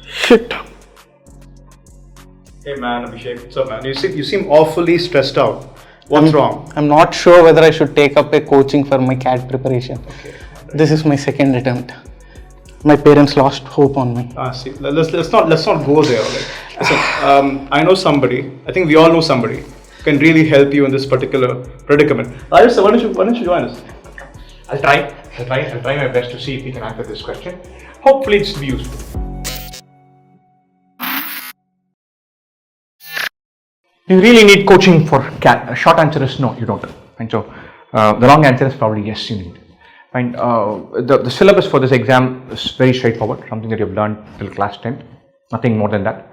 Shit. Hey man, Abhishek, what's up man? You seem awfully stressed out. What's wrong? I'm not sure whether I should take up a coaching for my CAT preparation. Okay. This is my second attempt. My parents lost hope on me. See, let's not go there. Right? Listen, I know somebody. I think we all know somebody who can really help you in this particular predicament. Ayush, why don't you join us? I'll try my best to see if we can answer this question. Hopefully it's be useful. Do you really need coaching for CAT? Short answer is no, you don't. And so the long answer is probably yes, you need. And the syllabus for this exam is very straightforward, something that you've learned till class 10, nothing more than that.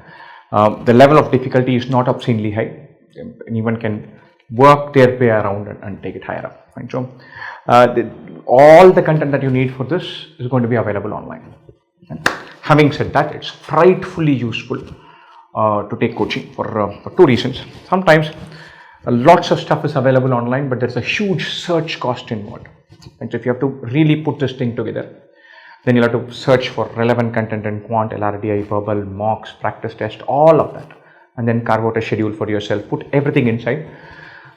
The level of difficulty is not obscenely high. Anyone can work their way around and take it higher up. And so all the content that you need for this is going to be available online. And having said that, it's frightfully useful to take coaching for two reasons. Sometimes lots of stuff is available online, but there's a huge search cost involved. And so if you have to really put this thing together, then you'll have to search for relevant content in quant, LRDI, verbal, mocks, practice test, all of that, and then carve out a schedule for yourself, put everything inside.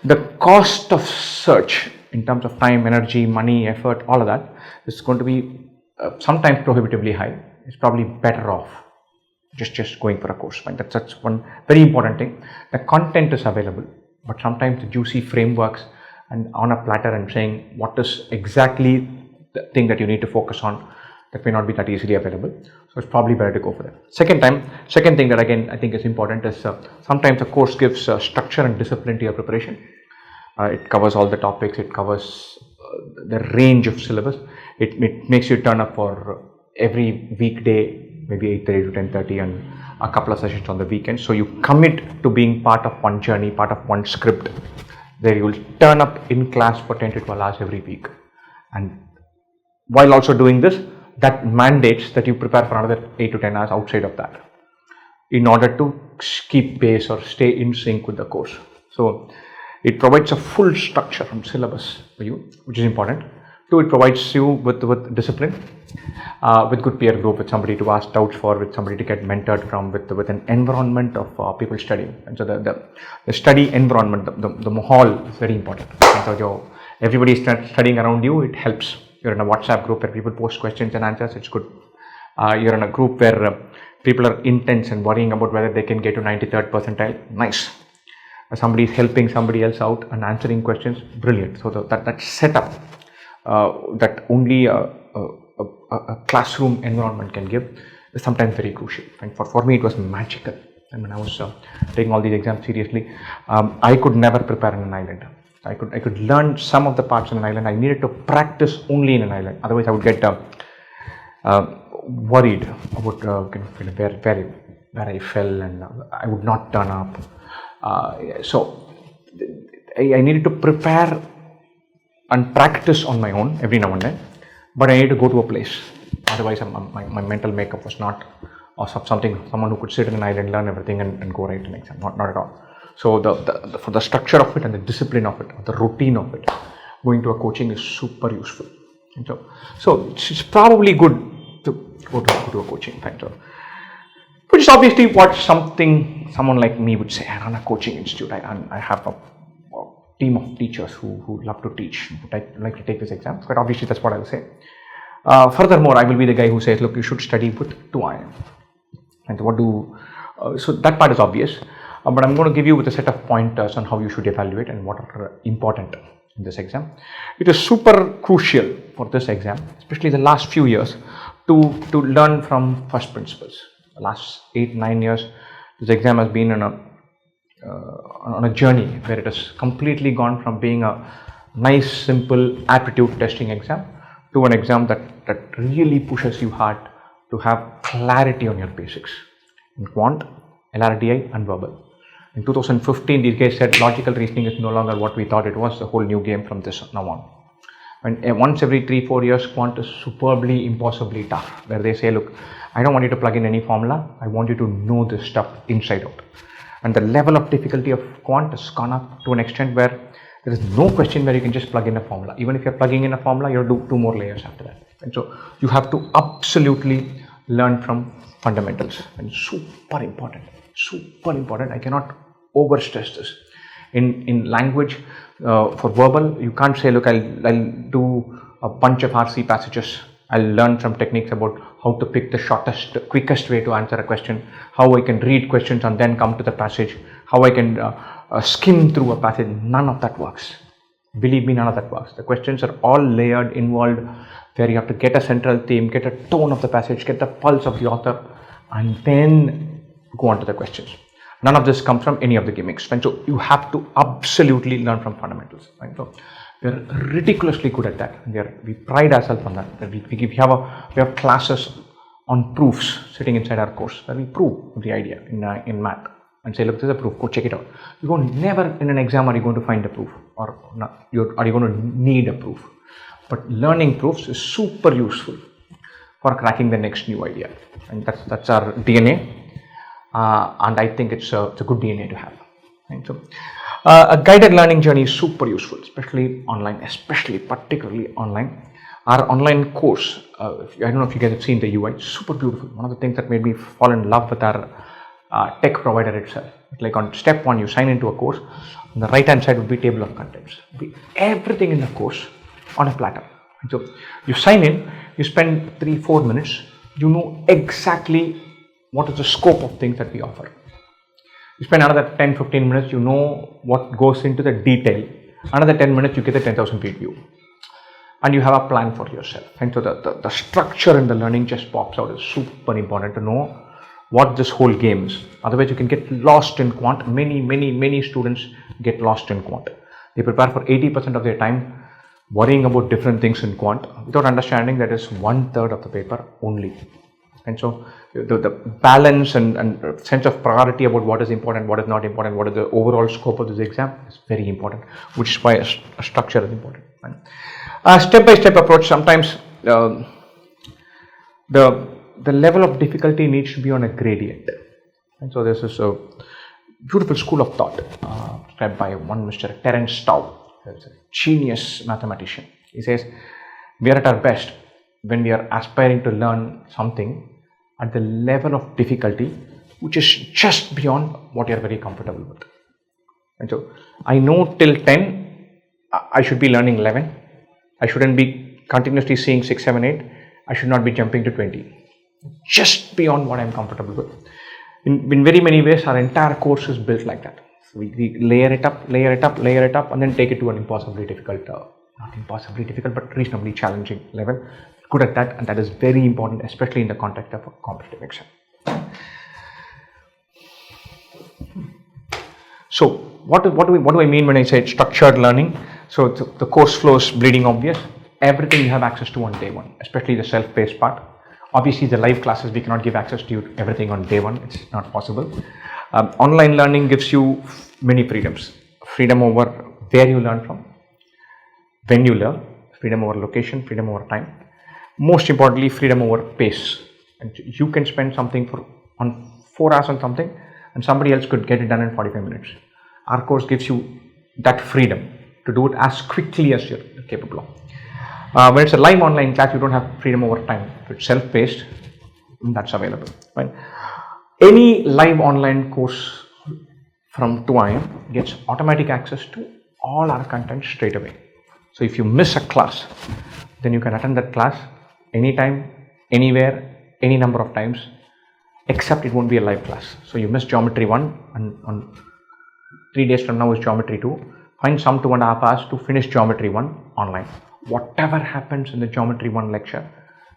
The cost of search in terms of time, energy, money, effort, all of that is going to be sometimes prohibitively high. It's probably better off just going for a course. Right? That's one very important thing. The content is available, but sometimes the juicy frameworks and on a platter and saying what is exactly the thing that you need to focus on, that may not be that easily available. So it's probably better to go for that. Second thing that again I think is important is sometimes a course gives structure and discipline to your preparation. It covers all the topics, it covers the range of syllabus. It makes you turn up for every weekday, maybe 8:30 to 10:30 and a couple of sessions on the weekend. So you commit to being part of one journey, part of one script. There you will turn up in class for 10 to 12 hours every week. And while also doing this, that mandates that you prepare for another 8 to 10 hours outside of that in order to keep pace or stay in sync with the course. So it provides a full structure from syllabus for you, which is important. Two, it provides you with discipline, with good peer group, with somebody to ask doubts for, with somebody to get mentored from, with an environment of people studying. And so the study environment, the mahal is very important. And so everybody is studying around you, it helps. You're in a WhatsApp group where people post questions and answers, it's good. You're in a group where people are intense and worrying about whether they can get to 93rd percentile, nice. Somebody is helping somebody else out and answering questions, brilliant. So that setup that only a classroom environment can give is sometimes very crucial. And for me, it was magical. And when I was taking all these exams seriously, I could never prepare in an island. I could learn some of the parts in an island. I needed to practice only in an island. Otherwise, I would get worried about where I fell, and I would not turn up. So I needed to prepare and practice on my own every now and then, but I need to go to a place. Otherwise, my mental makeup was not someone who could sit in an island, learn everything, and go write an exam. Not at all. So for the structure of it and the discipline of it, the routine of it, going to a coaching is super useful. And so it's probably good to go to a coaching. Which is obviously what someone like me would say. I run a coaching institute. I have a team of teachers who love to teach, who like to take this exam. But obviously that's what I will say. Furthermore, I will be the guy who says, look, you should study with 2 iron. And so that part is obvious. But I'm going to give you with a set of pointers on how you should evaluate and what are important in this exam. It is super crucial for this exam, especially the last few years, to learn from first principles. The last 8-9 years, this exam has been on a journey where it has completely gone from being a nice, simple aptitude testing exam to an exam that really pushes you hard to have clarity on your basics in quant, LRDI and verbal. In 2015, these guys said logical reasoning is no longer what we thought it was, a whole new game from this now on. And once every 3-4 years, quant is superbly, impossibly tough, where they say, look, I don't want you to plug in any formula, I want you to know this stuff inside out. And the level of difficulty of quant has gone up to an extent where there is no question where you can just plug in a formula. Even if you're plugging in a formula, you have to do 2 more layers after that. And so you have to absolutely learn from fundamentals, and super important, super important. I cannot overstress this. In language, for verbal, you can't say, look, I'll do a bunch of RC passages. I'll learn some techniques about how to pick the shortest, quickest way to answer a question, how I can read questions and then come to the passage, how I can skim through a passage. None of that works. Believe me, none of that works. The questions are all layered, involved, where you have to get a central theme, get a tone of the passage, get the pulse of the author, and then go on to the questions. None of this comes from any of the gimmicks. And so you have to absolutely learn from fundamentals. Right? So we are ridiculously good at that. We pride ourselves on that. We have classes on proofs sitting inside our course where we prove the idea in math and say, look, this is a proof, go check it out. Never in an exam are you going to find a proof, or not, are you going to need a proof. But learning proofs is super useful for cracking the next new idea. And that's our DNA. And I think it's a good DNA to have. Right? So, a guided learning journey is super useful, especially online, particularly online. Our online course, I don't know if you guys have seen the UI, it's super beautiful. One of the things that made me fall in love with our tech provider itself. Like on step 1, you sign into a course. On the right hand side would be table of contents. Everything in the course on a platter. So you sign in, you spend 3-4 minutes, you know exactly what is the scope of things that we offer. You spend another 10-15 minutes, you know what goes into the detail. Another 10 minutes, you get the 10,000 feet view. And you have a plan for yourself. And so the structure in the learning just pops out. It's super important to know what this whole game is. Otherwise, you can get lost in quant. Many students get lost in quant. They prepare for 80% of their time worrying about different things in quant without understanding that is 1/3 of the paper only. And so the balance and sense of priority about what is important, what is not important, what is the overall scope of this exam is very important, which is why a structure is important. Right? A step-by-step approach, sometimes the level of difficulty needs to be on a gradient. And so this is a beautiful school of thought described by one Mr. Terence Tao. He's a genius mathematician. He says, we are at our best when we are aspiring to learn something at the level of difficulty which is just beyond what you are very comfortable with. And so I know till 10 I should be learning 11. I shouldn't be continuously seeing 6, 7, 8. I should not be jumping to 20. Just beyond what I'm comfortable with. In very many ways, our entire course is built like that. So we layer it up, and then take it to an impossibly difficult, not impossibly difficult, but reasonably challenging level. Good at that, and that is very important, especially in the context of a competitive exam. So what do I mean when I say structured learning? So the course flow is bleeding obvious. Everything you have access to on day 1, especially the self-paced part. Obviously, the live classes, we cannot give access to you everything on day 1. It's not possible. Online learning gives you many freedoms. Freedom over where you learn from, when you learn, freedom over location, freedom over time. Most importantly, freedom over pace. And you can spend something on 4 hours on something, and somebody else could get it done in 45 minutes. Our course gives you that freedom to do it as quickly as you're capable of. When it's a live online class, you don't have freedom over time. If it's self-paced, that's available. Right? Any live online course from 2 IM gets automatic access to all our content straight away. So if you miss a class, then you can attend that class anytime, anywhere, any number of times, except it won't be a live class. So you miss Geometry 1, and on 3 days from now is Geometry 2. Find some 2.5 hours to finish Geometry 1 online. Whatever happens in the Geometry 1 lecture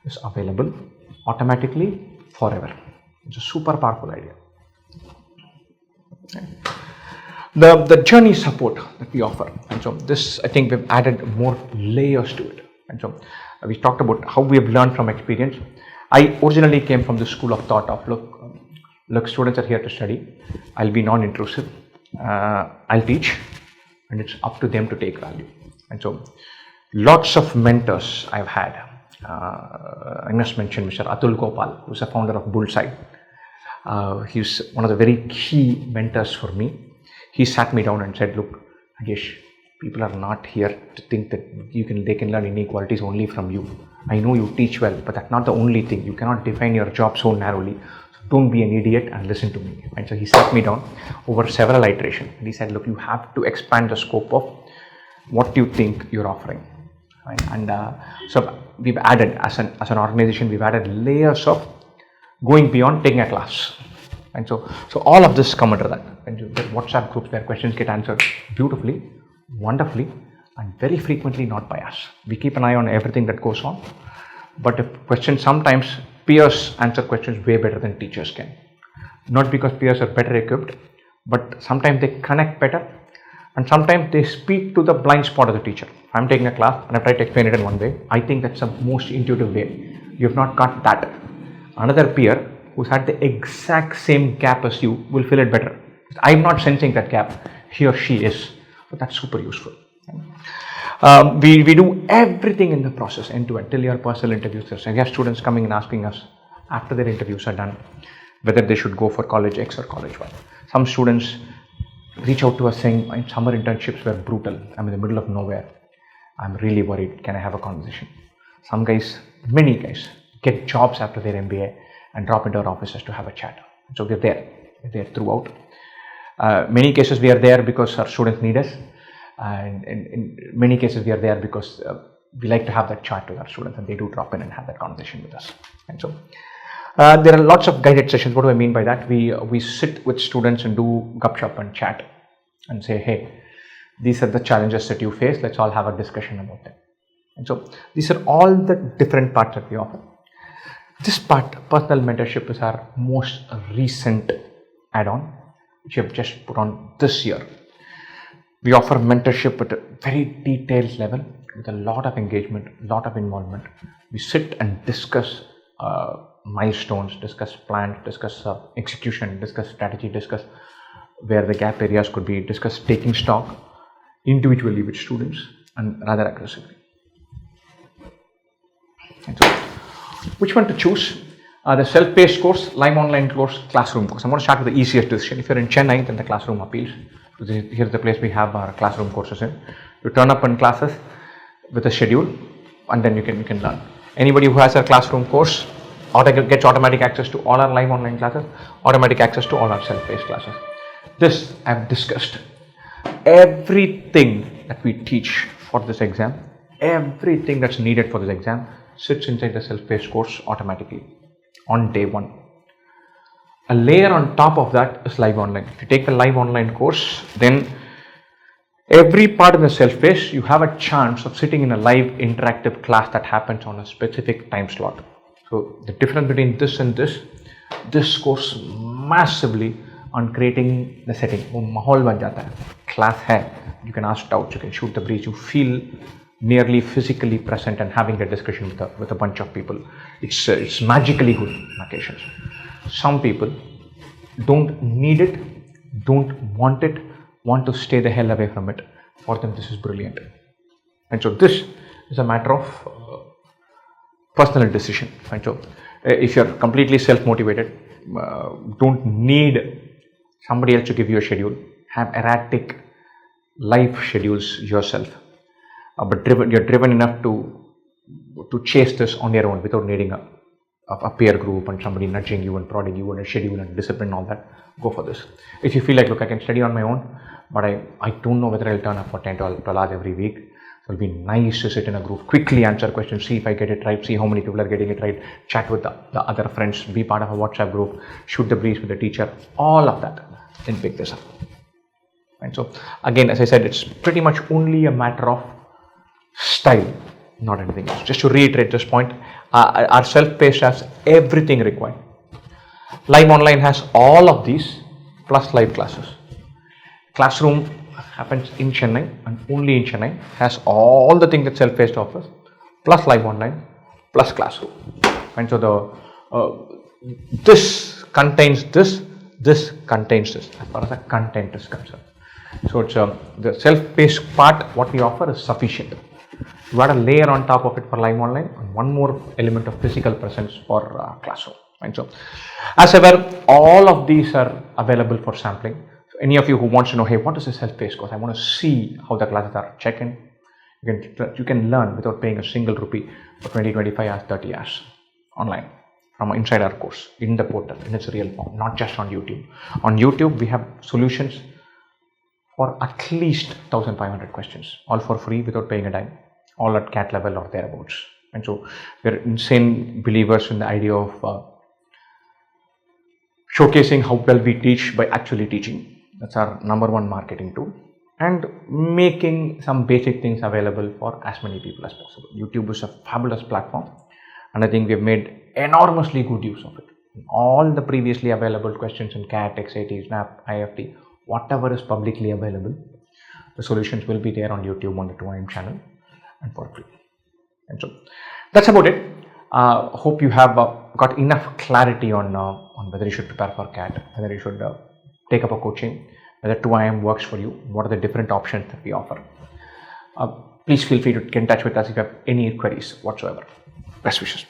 is available automatically forever. It's a super powerful idea. The journey support that we offer, and so this, I think we've added more layers to it. And so we talked about how we have learned from experience. I originally came from the school of thought of look, students are here to study. I'll be non-intrusive. I'll teach, and it's up to them to take value. And so lots of mentors I've had. I must mention Mr. Atul Gopal, who's a founder of Bullseye. He's one of the very key mentors for me. He sat me down and said, look, Nagesh, People are not here to think that they can learn inequalities only from you. I know you teach well, but that's not the only thing. You cannot define your job so narrowly. So don't be an idiot and listen to me. And so he sat me down over several iterations and he said, look, you have to expand the scope of what you think you're offering. Right? And so we've added, as an organization, we've added layers of going beyond taking a class. And so all of this come under that. And you get WhatsApp groups where questions get answered beautifully, wonderfully, and very frequently not by us. We keep an eye on everything that goes on, but if questions, sometimes peers answer questions way better than teachers can. Not because peers are better equipped, but sometimes they connect better, and sometimes they speak to the blind spot of the teacher. I'm taking a class and I try to explain it in one way. I think that's the most intuitive way. You have not got that. Another peer who's had the exact same gap as you will fill it better. I'm not sensing that gap. He or she is. But that's super useful. We do everything in the process end to end till your personal interviews. I have students coming and asking us after their interviews are done whether they should go for college X or college Y. Some students reach out to us saying my summer internships were brutal. I'm in the middle of nowhere. I'm really worried. Can I have a conversation? Some guys, many guys, get jobs after their MBA and drop into our offices to have a chat. So we're there. We're there throughout. Many cases we are there because our students need us, and in many cases we are there because we like to have that chat with our students, and they do drop in and have that conversation with us. And so there are lots of guided sessions. What do I mean by that? We sit with students and do gupshup and chat and say, hey, these are the challenges that you face. Let's all have a discussion about them. And so these are all the different parts that we offer. This part, personal mentorship, is our most recent add-on, which we have just put on this year. We offer mentorship at a very detailed level with a lot of engagement, a lot of involvement. We sit and discuss milestones, discuss plans, discuss execution, discuss strategy, discuss where the gap areas could be, discuss taking stock individually with students and rather aggressively. And so, which one to choose? The self-paced course, live online course, classroom course. I'm going to start with the easiest decision. If you're in Chennai, then the classroom appeals. So here's the place we have our classroom courses in. You turn up in classes with a schedule, and then you can learn. Anybody who has a classroom course gets automatic access to all our live online classes, automatic access to all our self-paced classes. This I've discussed. Everything that we teach for this exam, everything that's needed for this exam sits inside the self-paced course automatically on day one. A layer on top of that is live online. If you take the live online course, then every part of the self-paced, you have a chance of sitting in a live interactive class that happens on a specific time slot. So the difference between this and this scores massively on creating the setting. Mahol ban jata hai. Class hai, you can ask doubts, you can shoot the breeze, you feel nearly physically present and having a discussion with a bunch of people. It's magically good on occasions. Some people don't need it, don't want it, want to stay the hell away from it. For them, this is brilliant. And so this is a matter of personal decision. And so if you're completely self-motivated, don't need somebody else to give you a schedule, have erratic life schedules yourself, but you're driven enough to chase this on your own without needing a peer group and somebody nudging you and prodding you and a schedule and discipline and all that. Go for this. If you feel like, look, I can study on my own, but I don't know whether I'll turn up for 10 to 12 hours every week. So it'll be nice to sit in a group, quickly answer questions, see if I get it right, see how many people are getting it right, chat with the other friends, be part of a WhatsApp group, shoot the breeze with the teacher, all of that, then pick this up. And so again, as I said, it's pretty much only a matter of style, not anything else. Just to reiterate this point, our self-paced has everything required. Live online has all of these plus live classes. Classroom happens in Chennai and only in Chennai, has all the things that self-paced offers plus live online plus classroom. And so this contains this contains this as far as the content is concerned. So it's the self-paced part, what we offer is sufficient. You add a layer on top of it for live online and one more element of physical presence for classroom. And so, as ever, all of these are available for sampling. So any of you who wants to know, hey, what is a self-paced course? I want to see how the classes are check-in. You can learn without paying a single rupee for 20, 25 hours, 30 hours online from inside our course in the portal in its real form, not just on YouTube. On YouTube, we have solutions for at least 1,500 questions, all for free without paying a dime, all at CAT level or thereabouts. And so we're insane believers in the idea of showcasing how well we teach by actually teaching. That's our number one marketing tool. And making some basic things available for as many people as possible. YouTube is a fabulous platform, and I think we've made enormously good use of it. All the previously available questions in CAT, XAT, SNAP, IFT, whatever is publicly available, the solutions will be there on YouTube on the 2am channel and for free. And so that's about it. Hope you have got enough clarity on whether you should prepare for CAT, whether you should take up a coaching, whether 2am works for you, what are the different options that we offer. Please feel free to get in touch with us if you have any queries whatsoever. Best wishes.